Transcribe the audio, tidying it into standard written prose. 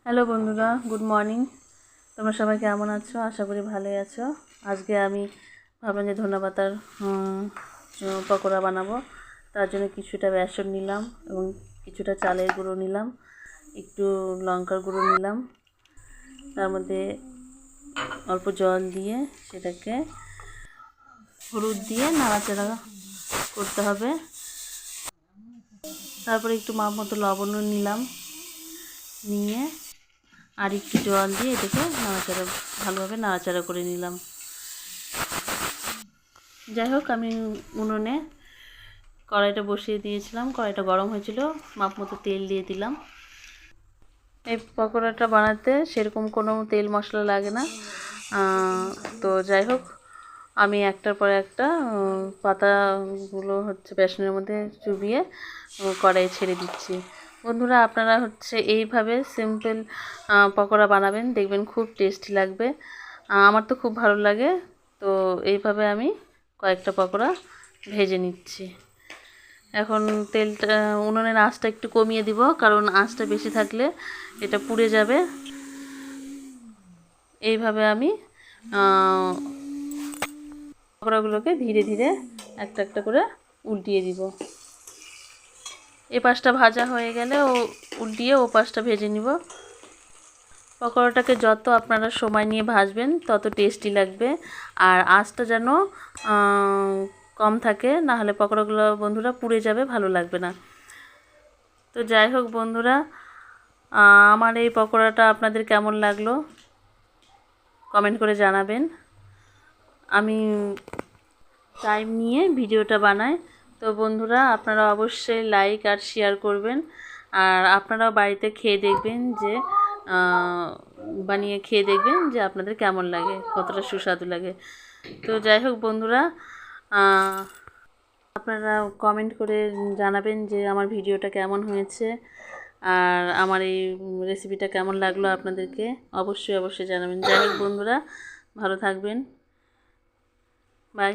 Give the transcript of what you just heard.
Hello বন্ধুরা, good morning. তোমরা সবাই কেমন আছো? আশা করি ভালোই আছো। আজকে আমি ভাবলাম যে ধনেপাতার পকোড়া বানাবো। তার জন্য কিছুটা বেসন নিলাম এবং কিছুটা চালের গুঁড়ো নিলাম, একটু লঙ্কার গুঁড়ো নিলাম। তার মধ্যে অল্প জল দিয়ে সেটাকে হলুদ দিয়ে নাড়াচাড়া করতে হবে। তারপরে একটু মাপ মতো লবণও নিলাম, নিয়ে আর একটু জল দিয়ে এটাকে ভালোভাবে নাড়াচাড়া করে নিলাম। যাই হোক, আমি উনুনে কড়াইটা বসিয়ে দিয়েছিলাম। কড়াইটা গরম হয়েছিল, মাপ মতো তেল দিয়ে দিলাম। এই পকোড়াটা বানাতে সেরকম কোনো তেল মশলা লাগে না। তো যাই হোক, আমি একটার পর একটা পাতাগুলো বেসনের মধ্যে চুবিয়ে কড়াইয়ে ছেড়ে দিচ্ছি। বন্ধুরা, আপনারা এইভাবে সিম্পল পকোড়া বানাবেন, দেখবেন খুব টেস্টি লাগবে। আমার তো খুব ভালো লাগে। তো এইভাবে আমি কয়েকটা পকোড়া ভেজে নিচ্ছি। এখন তেলটা, উনুনের আঁচটা একটু কমিয়ে দিব, কারণ আঁচটা বেশি থাকলে এটা পুড়ে যাবে। এইভাবে আমি পকোড়াগুলোকে ধীরে ধীরে একটা একটা করে উল্টিয়ে দিব। এ পাশটা ভাজা হয়ে গেলে উল্টিয়ে ও পাশটা ভেজে নিব। পকোড়াটাকে যত আপনারা সময় নিয়ে ভাজবেন তত টেস্টি লাগবে। আর আঁচটা যেন কম থাকে, না হলে পকোড়াগুলো বন্ধুরা পুড়ে যাবে, ভালো লাগবে না। তো যাই হোক বন্ধুরা, আমার এই পকোড়াটা আপনাদের কেমন লাগলো কমেন্ট করে জানাবেন। আমি টাইম নিয়ে ভিডিওটা বানাই। তো বন্ধুরা, আপনারা অবশ্যই লাইক আর শেয়ার করবেন। আর আপনারাও বাড়িতে খেয়ে দেখবেন, যে বানিয়ে খেয়ে দেখবেন যে আপনাদের কেমন লাগে, কতটা সুস্বাদু লাগে। তো যাই হোক বন্ধুরা, আপনারা কমেন্ট করে জানাবেন যে আমার ভিডিওটা কেমন হয়েছে আর আমার এই রেসিপিটা কেমন লাগলো আপনাদেরকে। অবশ্যই অবশ্যই জানাবেন। যাই হোক বন্ধুরা, ভালো থাকবেন। বাই।